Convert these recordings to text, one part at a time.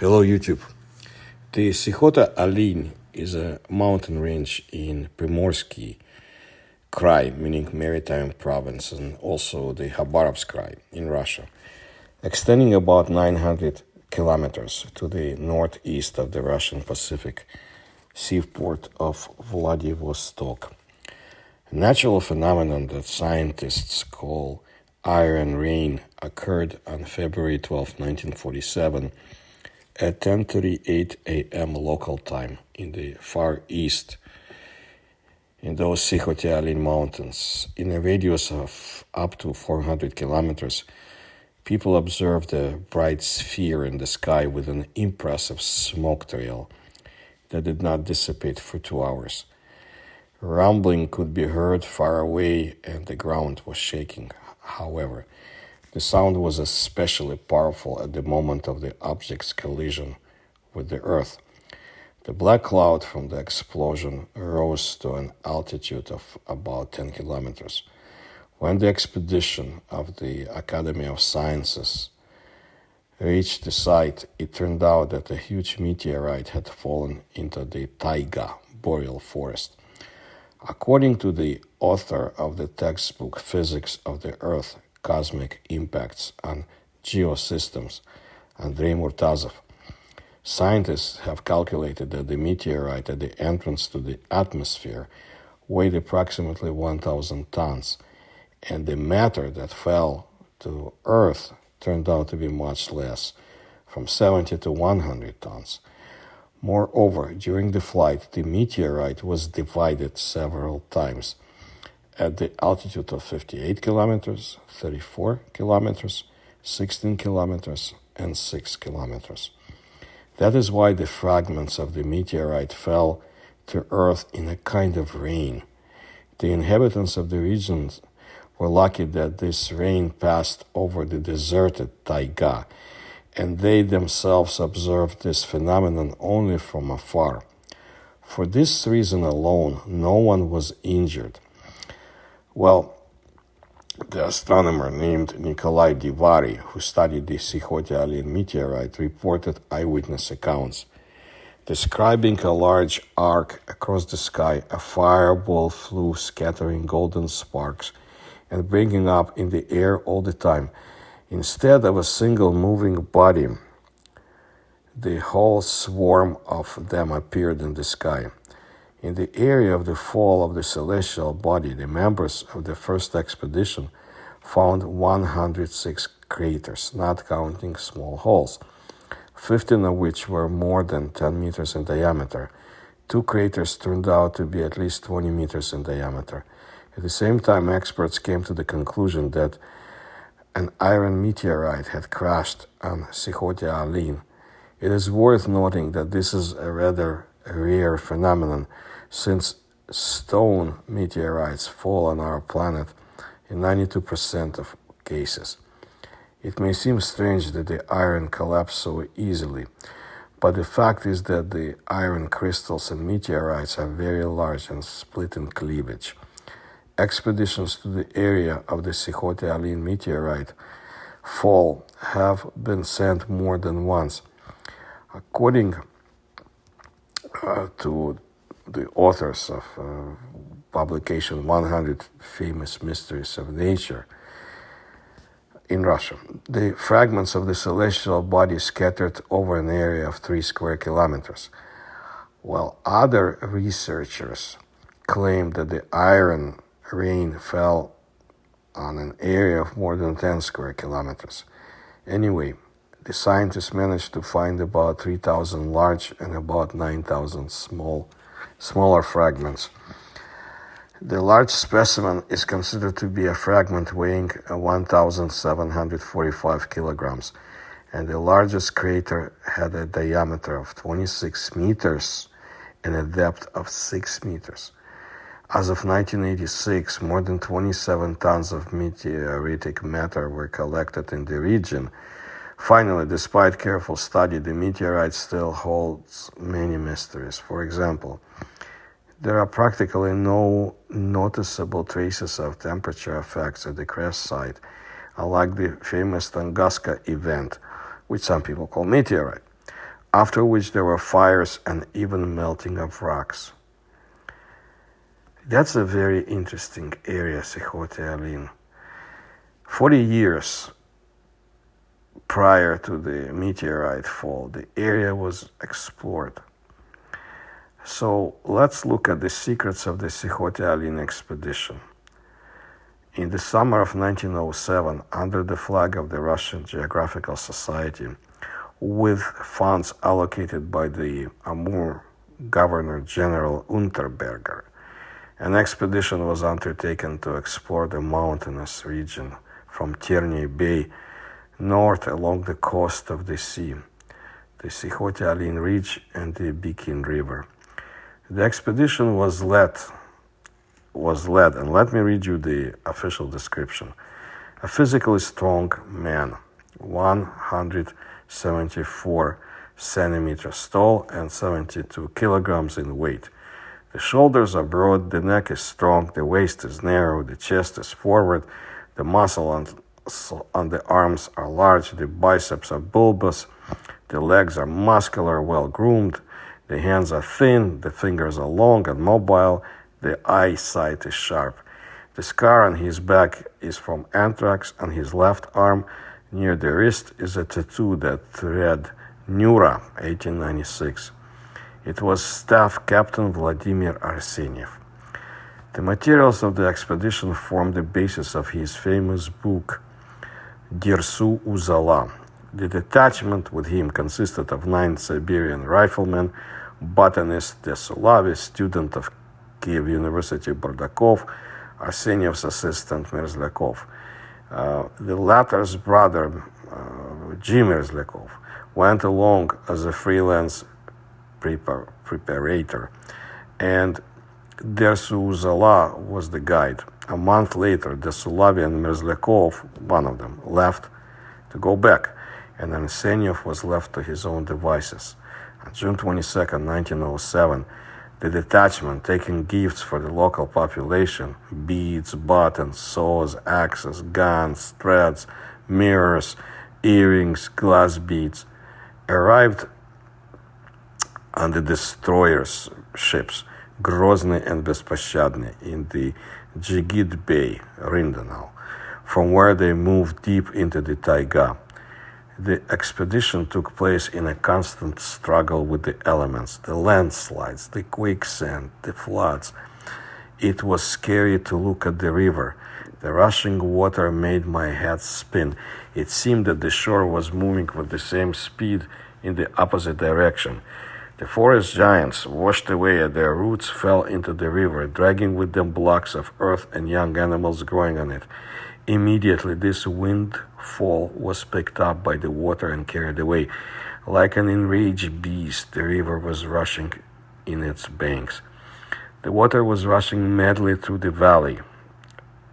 Hello YouTube. The Sikhota Alin is a mountain range in Primorsky Krai, meaning maritime province, and also the Khabarovsk Krai in Russia, extending about 900 kilometers to the northeast of the Russian Pacific seaport of Vladivostok. A natural phenomenon that scientists call iron rain occurred on February 12, 1947, at 10:38 a.m. local time in the far east, in those Sikhote-Alin mountains. In a radius of up to 400 kilometers, people observed a bright sphere in the sky with an impressive smoke trail that did not dissipate for 2 hours. Rumbling could be heard far away and the ground was shaking. However, the sound was especially powerful at the moment of the object's collision with the Earth. The black cloud from the explosion rose to an altitude of about 10 kilometers. When the expedition of the Academy of Sciences reached the site, it turned out that a huge meteorite had fallen into the taiga, boreal forest. According to the author of the textbook Physics of the Earth, Cosmic Impacts on Geosystems, Andrei Murtazov, scientists have calculated that the meteorite at the entrance to the atmosphere weighed approximately 1,000 tons, and the matter that fell to Earth turned out to be much less, from 70 to 100 tons. Moreover, during the flight, the meteorite was divided several times at the altitude of 58 kilometers, 34 kilometers, 16 kilometers, and 6 kilometers. That is why the fragments of the meteorite fell to Earth in a kind of rain. The inhabitants of the regions were lucky that this rain passed over the deserted taiga, and they themselves observed this phenomenon only from afar. For this reason alone, no one was injured. Well, the astronomer named Nikolai Divari, who studied the Sikhote-Alin meteorite, reported eyewitness accounts describing a large arc across the sky. A fireball flew, scattering golden sparks and bringing up in the air all the time. Instead of a single moving body, the whole swarm of them appeared in the sky. In the area of the fall of the celestial body, the members of the first expedition found 106 craters, not counting small holes, 15 of which were more than 10 meters in diameter. 2 craters turned out to be at least 20 meters in diameter. At the same time, experts came to the conclusion that an iron meteorite had crashed on Sikhote-Alin. It is worth noting that this is a rather rare phenomenon, since stone meteorites fall on our planet in 92% of cases. It may seem strange that the iron collapsed so easily, but the fact is that the iron crystals in meteorites are very large and split in cleavage. Expeditions to the area of the Sikhote-Alin meteorite fall have been sent more than once. According to the authors of publication 100 Famous Mysteries of Nature in Russia, the fragments of the celestial body scattered over an area of 3 square kilometers, while other researchers claim that the iron rain fell on an area of more than 10 square kilometers. Anyway, the scientists managed to find about 3,000 large and about 9,000 smaller fragments. The large specimen is considered to be a fragment weighing 1,745 kilograms, and the largest crater had a diameter of 26 meters and a depth of 6 meters. As of 1986, more than 27 tons of meteoritic matter were collected in the region. Finally, despite careful study, the meteorite still holds many mysteries. For example, there are practically no noticeable traces of temperature effects at the crash site, unlike the famous Tunguska event, which some people call meteorite. after which there were fires and even melting of rocks. That's a very interesting area, Sihote Alin. 40 years prior to the meteorite fall, the area was explored. So let's look at the secrets of the Sihote Alin expedition. In the summer of 1907, under the flag of the Russian Geographical Society, with funds allocated by the Amur Governor General Unterberger, an expedition was undertaken to explore the mountainous region from Terney Bay north along the coast of the sea, the Sihote Alin Ridge and the Bikin River. The expedition was led, and let me read you the official description. A physically strong man, 174 centimeters tall and 72 kilograms in weight. The shoulders are broad, the neck is strong, the waist is narrow, the chest is forward, the muscle on the arms are large, the biceps are bulbous, the legs are muscular, well-groomed, the hands are thin, the fingers are long and mobile, the eyesight is sharp. The scar on his back is from anthrax. On his left arm, near the wrist, is a tattoo that read Nura, 1896. It was Staff Captain Vladimir Arseniev. The materials of the expedition formed the basis of his famous book, Dersu Uzala. The detachment with him consisted of 9 Siberian riflemen, botanist Desulavi, student of Kiev University Bardakov, Arseniev's assistant Merzlyakov. The latter's brother, G. Merzlyakov, went along as a freelance preparator, and Dersu Uzala was the guide. A month later, Desulavi and Merzlyakov, one of them, left to go back, and Arseniev was left to his own devices. On June 22, 1907, the detachment, taking gifts for the local population, beads, buttons, saws, axes, guns, threads, mirrors, earrings, glass beads, arrived on the destroyers' ships, Grozny and Bespощadny, in the Jigit Bay, Rindanao, from where they moved deep into the taiga. The expedition took place in a constant struggle with the elements, the landslides, the quicksand, the floods. It was scary to look at the river. The rushing water made my head spin. It seemed that the shore was moving with the same speed in the opposite direction. The forest giants, washed away at their roots, fell into the river, dragging with them blocks of earth and young animals growing on it. Immediately, this windfall was picked up by the water and carried away. Like an enraged beast, the river was rushing in its banks. The water was rushing madly through the valley,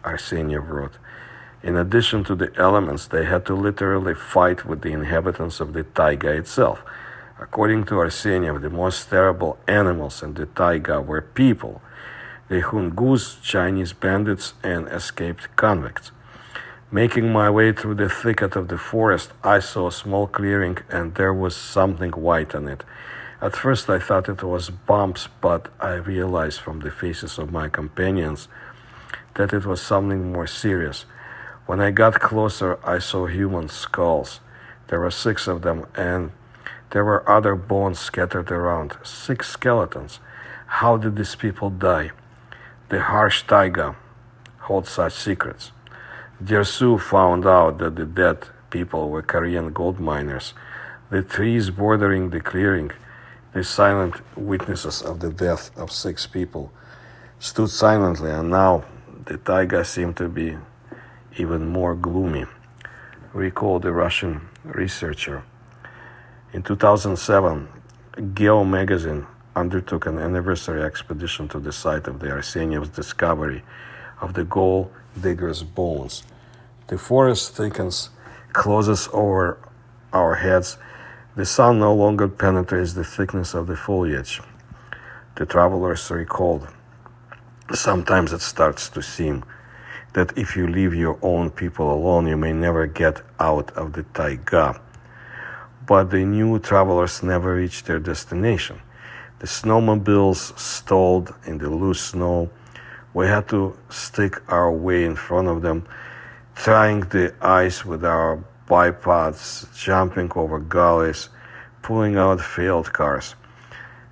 Arseniev wrote. In addition to the elements, they had to literally fight with the inhabitants of the taiga itself. According to Arseniev, the most terrible animals in the taiga were people, the Hungus, Chinese bandits, and escaped convicts. Making my way through the thicket of the forest, I saw a small clearing, and there was something white on it. At first I thought it was bombs, but I realized from the faces of my companions that it was something more serious. When I got closer, I saw human skulls. There were 6 of them, and there were other bones scattered around. 6 skeletons. How did these people die? The harsh taiga holds such secrets. Dersu found out that the dead people were Korean gold miners. The trees bordering the clearing, the silent witnesses of the death of 6 people, stood silently, and now the taiga seemed to be even more gloomy, recalled the Russian researcher. In 2007, Geo magazine undertook an anniversary expedition to the site of the Arseniev's discovery of the gold digger's bones. The forest thickens, closes over our heads. The sun no longer penetrates the thickness of the foliage. The travelers recalled, sometimes it starts to seem that if you leave your own people alone, you may never get out of the taiga. but the new travelers never reached their destination. The snowmobiles stalled in the loose snow. We had to stick our way in front of them, trying the ice with our bipods, jumping over gullies, pulling out failed cars.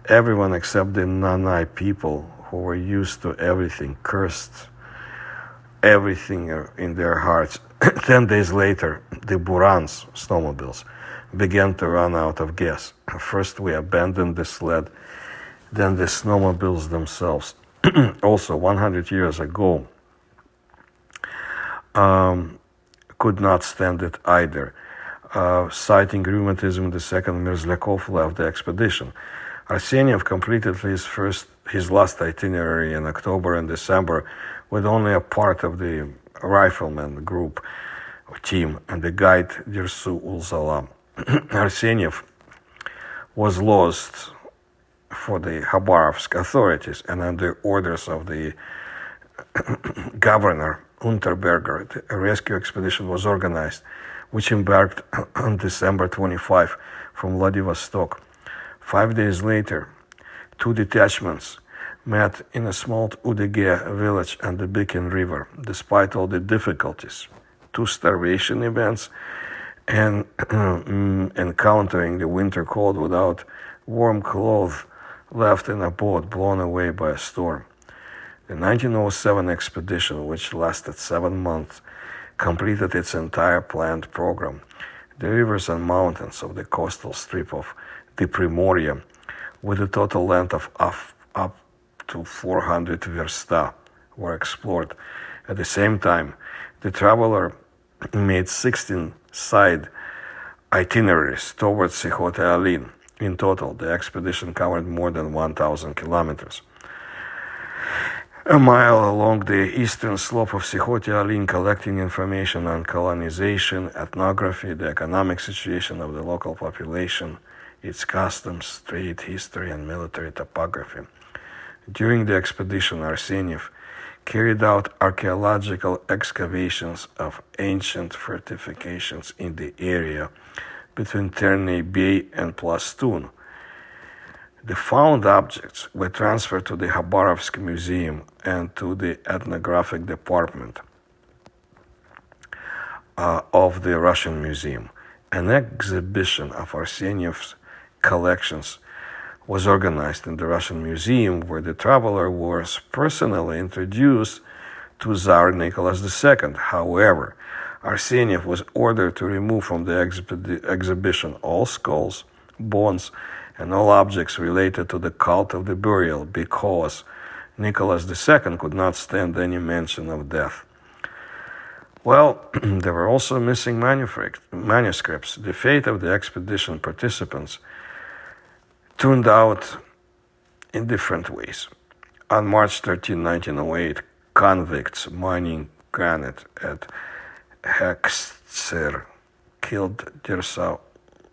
Everyone except the Nanai people, who were used to everything, cursed everything in their hearts. 10 days later, the Burans, snowmobiles, began to run out of gas. First we abandoned the sled, then the snowmobiles themselves. Also, 100 years ago, could not stand it either. Citing rheumatism, the second Merzlyakov left the expedition. Arseniev completed his last itinerary in October and December with only a part of the rifleman group or team and the guide Dirsu Ulzala. Arseniev was lost for the Khabarovsk authorities, and under orders of the governor Unterberger, a rescue expedition was organized, which embarked on December 25 from Vladivostok. 5 days later, 2 detachments met in a small Udege village and the Bikin River. Despite all the difficulties, 2 starvation events, and encountering the winter cold without warm clothes, left in a boat blown away by a storm. The 1907 expedition, which lasted 7 months, completed its entire planned program. The rivers and mountains of the coastal strip of the Primoria, with a total length of up to 400 versta, were explored. At the same time, the traveler made 16 side itineraries towards Sikhote-Alin. In total, the expedition covered more than 1,000 kilometers. A mile along the eastern slope of Sikhote-Alin, collecting information on colonization, ethnography, the economic situation of the local population, its customs, trade, history, and military topography. During the expedition, Arseniev carried out archaeological excavations of ancient fortifications in the area between Terney Bay and Plastun. The found objects were transferred to the Khabarovsk Museum and to the ethnographic department of the Russian Museum. An exhibition of Arseniev's collections was organized in the Russian Museum, where the traveler was personally introduced to Tsar Nicholas II. However, Arseniev was ordered to remove from the exhibition all skulls, bones, and all objects related to the cult of the burial, because Nicholas II could not stand any mention of death. Well, there were also missing manuscripts. The fate of the expedition participants turned out in different ways. On March 13, 1908, convicts mining granite at Hekster killed Dirsa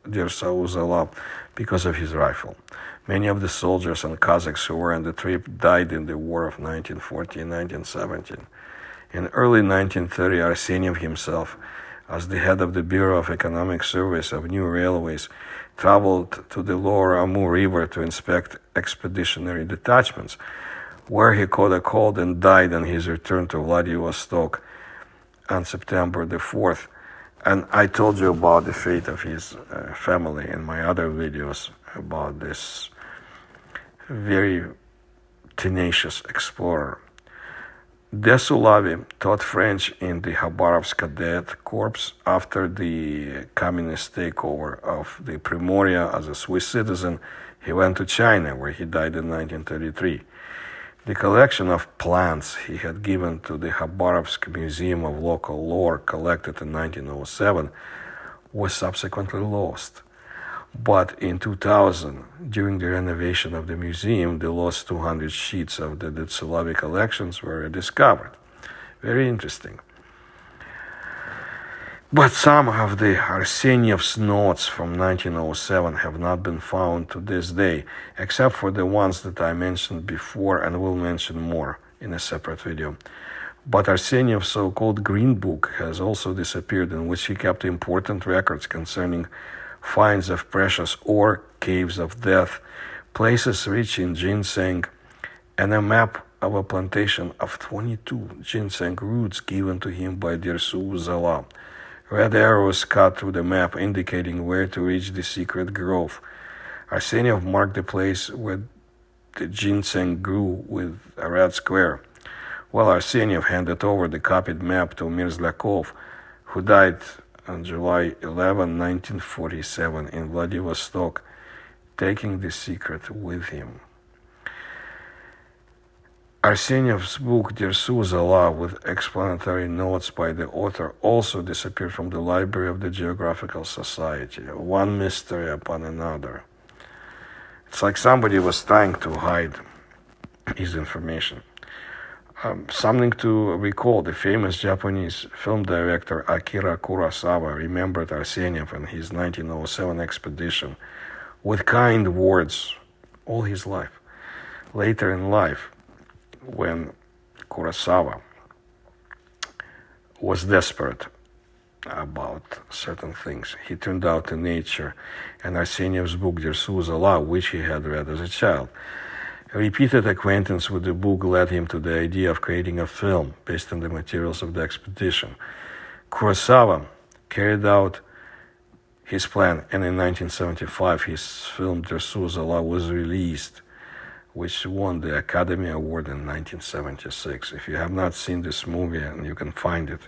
Uzala because of his rifle. Many of the soldiers and Kazakhs who were on the trip died in the war of 1914 and 1917. In early 1930, Arseniev himself, as the head of the Bureau of Economic Surveys of New Railways, traveled to the lower Amur River to inspect expeditionary detachments, where he caught a cold and died on his return to Vladivostok on September the 4th. And I told you about the fate of his family in my other videos about this very tenacious explorer. Desulavi taught French in the Khabarovsk Cadet Corps after the communist takeover of the Primoria. As a Swiss citizen, he went to China, where he died in 1933. The collection of plants he had given to the Khabarovsk Museum of Local Lore, collected in 1907, was subsequently lost. But in 2000, during the renovation of the museum, the lost 200 sheets of the Desulavi collections were discovered. Very interesting. But some of the Arseniev's notes from 1907 have not been found to this day, except for the ones that I mentioned before and will mention more in a separate video. But Arseniev's so-called Green Book has also disappeared, in which he kept important records concerning finds of precious ore, caves of death, places rich in ginseng, and a map of a plantation of 22 ginseng roots given to him by Dirsu Zala. Red arrows cut through the map indicating where to reach the secret grove. Arseniev marked the place where the ginseng grew with a red square, while Arseniev handed over the copied map to Mirzlyakov, who died on July 11, 1947 in Vladivostok, taking the secret with him. Arseniev's book Dirsu Zala, with explanatory notes by the author, also disappeared from the library of the Geographical Society, one mystery upon another. It's like somebody was trying to hide his information. Something to recall, the famous Japanese film director Akira Kurosawa remembered Arseniev and his 1907 expedition with kind words all his life. Later in life, when Kurosawa was desperate about certain things, he turned out to nature, and Arseniev's book Dirsu Zala, which he had read as a child. Repeated acquaintance with the book led him to the idea of creating a film based on the materials of the expedition. Kurosawa carried out his plan, and in 1975 his film Dirsu Zala was released, which won the Academy Award in 1976. If you have not seen this movie and you can find it,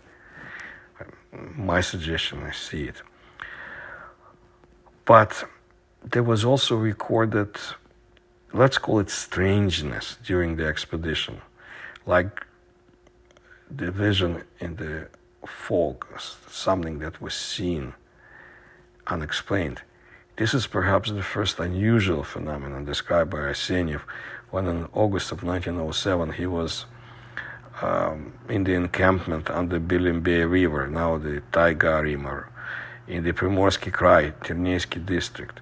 my suggestion is see it. But there was also recorded, let's call it strangeness during the expedition, like the vision in the fog, something that was seen, unexplained. This is perhaps the first unusual phenomenon described by Arseniev when in August of 1907 he was in the encampment on the Belimbey River, now the Taiga River, in the Primorsky Krai, Terneysky district.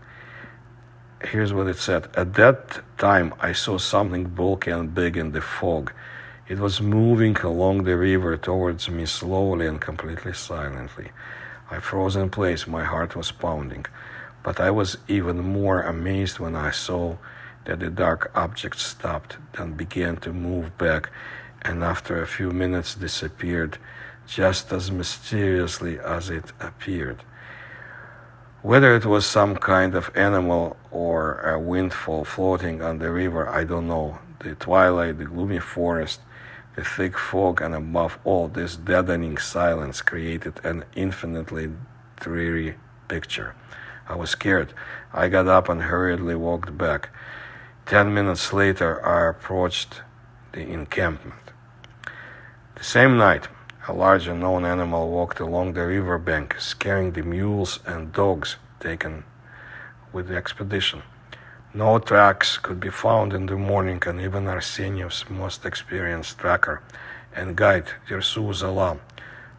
Here's what it said. At that time, I saw something bulky and big in the fog. It was moving along the river towards me slowly and completely silently. I froze in place, my heart was pounding. But I was even more amazed when I saw that the dark object stopped, then began to move back, and after a few minutes disappeared, just as mysteriously as it appeared. Whether it was some kind of animal or a windfall floating on the river, I don't know. The twilight, the gloomy forest, the thick fog, and above all, this deadening silence created an infinitely dreary picture. I was scared. I got up and hurriedly walked back. 10 minutes later, I approached the encampment. The same night, a large unknown animal walked along the riverbank, scaring the mules and dogs taken with the expedition. No tracks could be found in the morning, and even Arseniev's most experienced tracker and guide, Dirsu Zala,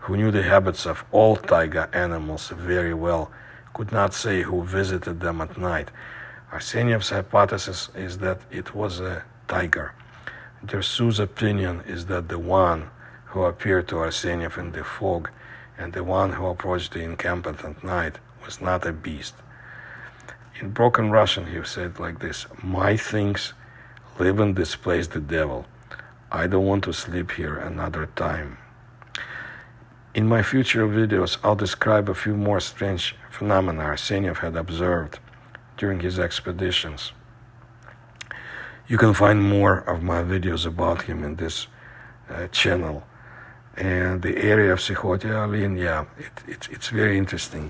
who knew the habits of all taiga animals very well, could not say who visited them at night. Arseniev's hypothesis is that it was a tiger. Dirsu's opinion is that the one who appeared to Arseniev in the fog and the one who approached the encampment at night was not a beast. In broken Russian, he said like this: "My things live in this place, the devil. I don't want to sleep here another time." In my future videos, I'll describe a few more strange phenomena Arseniev had observed during his expeditions. You can find more of my videos about him in this channel. And the area of Sikhote Alin, it's very interesting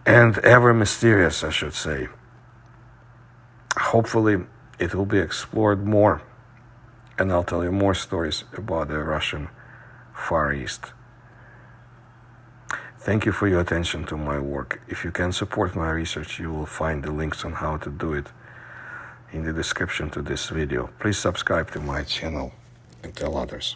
and ever mysterious, I should say. Hopefully it will be explored more, and I'll tell you more stories about the Russian Far East. Thank you for your attention to my work. If you can support my research, you will find the links on how to do it in the description to this video. Please subscribe to my channel and tell others.